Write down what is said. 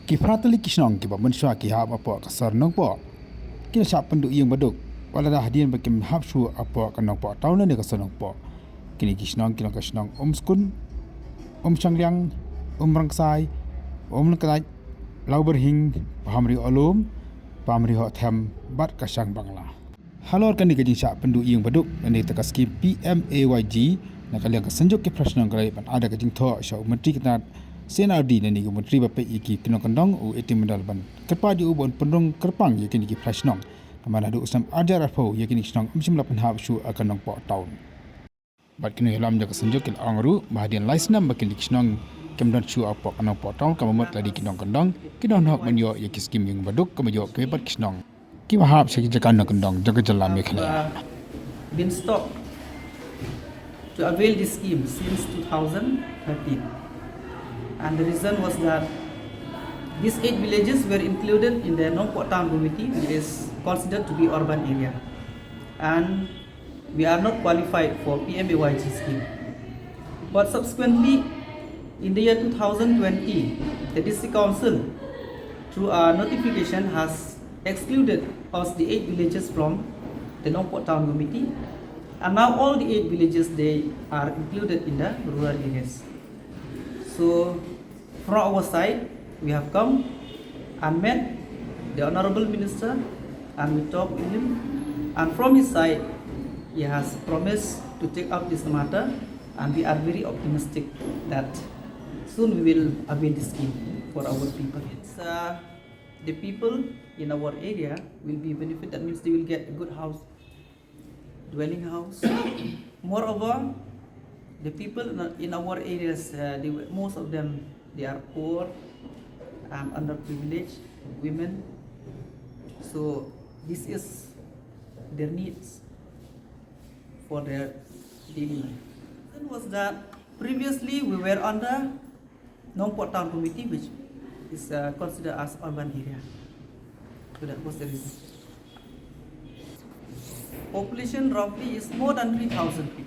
Kifratali Shnong ki ba mensua ki hab apa kasar Nongpoh. Kina syak penduk Ïing Baduk. Wala Hadien bakim hab Shuh apa ka Nongpoh tahun ni kasar Nongpoh. Kini Shnong kina ka Shnong Skun, Shangliang, Rangsai, Langkai, Lau Berhing, Pahamri Olum, Pahamri Hot Hem, Bat Kasang Bangla. Halor kan ni syak penduk Ïing Baduk ni taka Skhim PMAYG nak kalian ka senjuk ke Shnong kalai pan ada ka jing tho syak menteri kita CNRD ni menteri bapa iki kena kendong u etim medal ban kerpa di ubon pendong kerpang ye kini ki Shnong mana do usam ajar afau ye kini Shnong msim lapan hab Shuh akan Nongpoh taun bat kini helam jak senjuk kil angru Hadien laisnam bakin di Shnong kemdan Shuh apa kan Nongpoh taun kamamat ladi kinong kendong kinong hak menyo ye ki Skhim Ïing Baduk kamayo ke bat Shnong ki mahab segi jakan kendong jaga jalam ye khala been stopped to avail this scheme since 2013. And the reason was that these 8 villages were included in the Nongpoh town committee, which is considered to be urban area. And we are not qualified for PMAYG scheme. But subsequently, in the year 2020, the district council, through a notification, has excluded us the 8 villages from the Nongpoh town committee. And now all the 8 villages, they are included in the rural areas. So from our side, we have come and met the Honorable Minister and we talked with him. And from his side, he has promised to take up this matter, and we are very optimistic that soon we will avail the scheme for our people. The people in our area will be benefited. That means they will get a good house, dwelling house. Moreover, the people in our areas, most of them, they are poor and underprivileged women. So this is their needs for their daily life. One was that previously we were under Nongpoh town committee, which is considered as urban area. So that was the reason. Population roughly is more than 3,000 people.